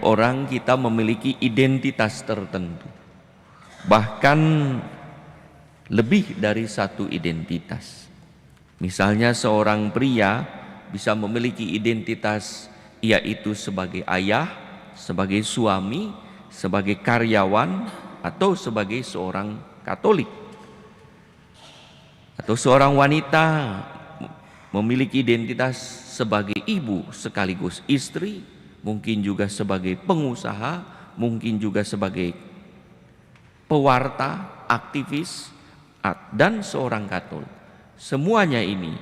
orang kita memiliki identitas tertentu. Bahkan lebih dari satu identitas. Misalnya seorang pria bisa memiliki identitas yaitu sebagai ayah, sebagai suami, sebagai karyawan, atau sebagai seorang Katolik. Atau seorang wanita memiliki identitas sebagai ibu sekaligus istri, mungkin juga sebagai pengusaha, mungkin juga sebagai pewarta, aktivis, dan seorang Katolik. Semuanya ini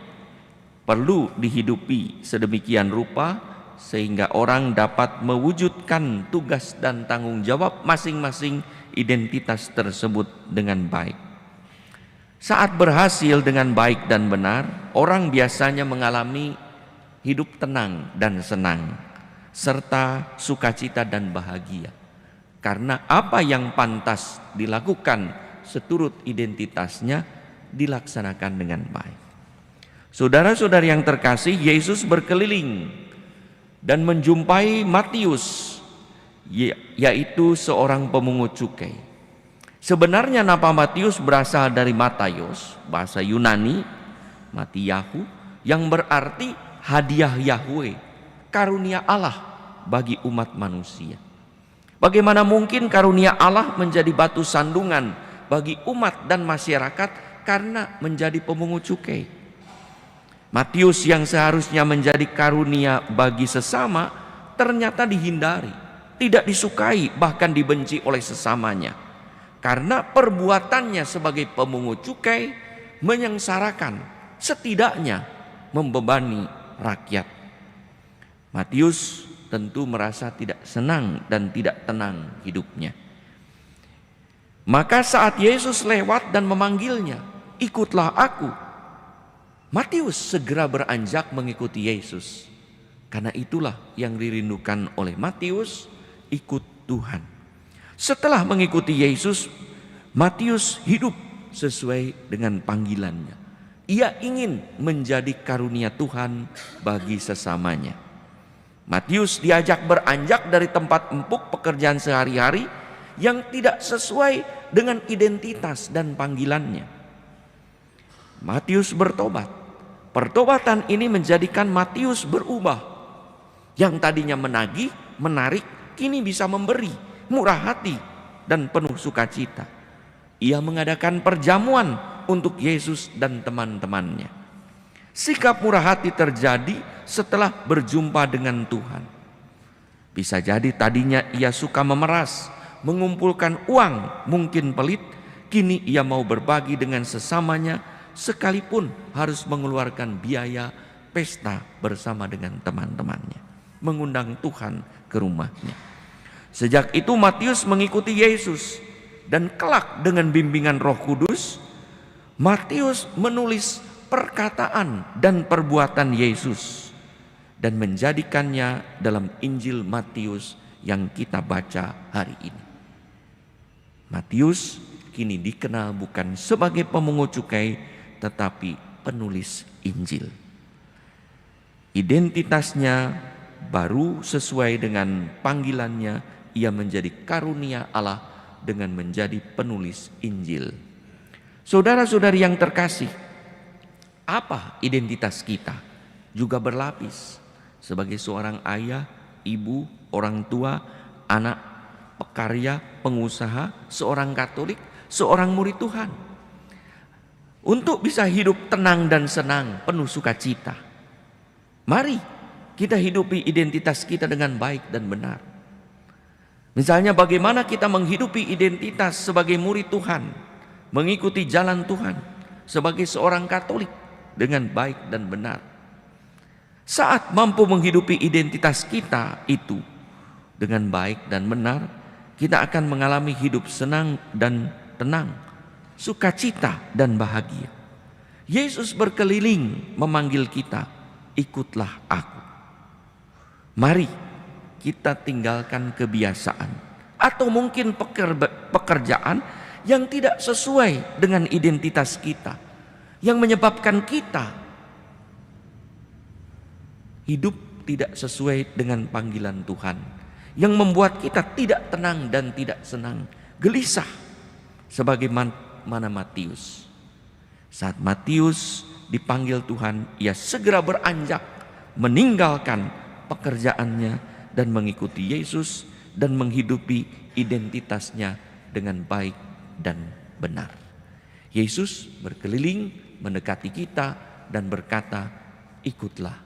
perlu dihidupi sedemikian rupa sehingga orang dapat mewujudkan tugas dan tanggung jawab masing-masing identitas tersebut dengan baik. Saat berhasil dengan baik dan benar, orang biasanya mengalami hidup tenang dan senang, serta sukacita dan bahagia. Karena apa yang pantas dilakukan seturut identitasnya dilaksanakan dengan baik. Saudara-saudari yang terkasih, Yesus berkeliling dan menjumpai Matius, yaitu seorang pemungut cukai. Sebenarnya nama Matius berasal dari Mataios, bahasa Yunani, Matiyahu, yang berarti hadiah Yahweh, karunia Allah bagi umat manusia. Bagaimana mungkin karunia Allah menjadi batu sandungan bagi umat dan masyarakat karena menjadi pemungut cukai? Matius yang seharusnya menjadi karunia bagi sesama ternyata dihindari, tidak disukai, bahkan dibenci oleh sesamanya. Karena perbuatannya sebagai pemungut cukai menyengsarakan, setidaknya membebani rakyat. Matius tentu merasa tidak senang dan tidak tenang hidupnya. Maka saat Yesus lewat dan memanggilnya, "Ikutlah aku," Matius segera beranjak mengikuti Yesus. Karena itulah yang dirindukan oleh Matius, ikut Tuhan. Setelah mengikuti Yesus, Matius hidup sesuai dengan panggilannya. Ia ingin menjadi karunia Tuhan bagi sesamanya. Matius diajak beranjak dari tempat empuk pekerjaan sehari-hari yang tidak sesuai dengan identitas dan panggilannya. Matius bertobat. Pertobatan ini menjadikan Matius berubah. Yang tadinya menagih, menarik, kini bisa memberi, murah hati, dan penuh sukacita. Ia mengadakan perjamuan untuk Yesus dan teman-temannya. Sikap murah hati terjadi setelah berjumpa dengan Tuhan. Bisa jadi tadinya ia suka memeras, mengumpulkan uang, mungkin pelit. Kini ia mau berbagi dengan sesamanya, sekalipun harus mengeluarkan biaya pesta bersama dengan teman-temannya, mengundang Tuhan ke rumahnya. Sejak itu Matius mengikuti Yesus, dan kelak dengan bimbingan Roh Kudus, Matius menulis perkataan dan perbuatan Yesus dan menjadikannya dalam Injil Matius yang kita baca hari ini. Matius kini dikenal bukan sebagai pemungut cukai, tetapi penulis Injil. Identitasnya baru sesuai dengan panggilannya. Ia menjadi karunia Allah dengan menjadi penulis Injil. Saudara-saudari yang terkasih, apa identitas kita? Juga berlapis sebagai seorang ayah, ibu, orang tua, anak, pekarya, pengusaha, seorang Katolik, seorang murid Tuhan. Untuk bisa hidup tenang dan senang, penuh sukacita, mari kita hidupi identitas kita dengan baik dan benar. Misalnya bagaimana kita menghidupi identitas sebagai murid Tuhan, mengikuti jalan Tuhan sebagai seorang Katolik dengan baik dan benar. Saat mampu menghidupi identitas kita itu dengan baik dan benar, kita akan mengalami hidup senang dan tenang, sukacita dan bahagia. Yesus berkeliling memanggil kita, "Ikutlah aku." Mari kita tinggalkan kebiasaan atau mungkin pekerjaan yang tidak sesuai dengan identitas kita, yang menyebabkan kita hidup tidak sesuai dengan panggilan Tuhan, yang membuat kita tidak tenang dan tidak senang, gelisah. Sebagaimana Matius. Saat Matius dipanggil Tuhan, ia segera beranjak meninggalkan pekerjaannya dan mengikuti Yesus dan menghidupi identitasnya dengan baik dan benar. Yesus berkeliling mendekati kita dan berkata, ikutlah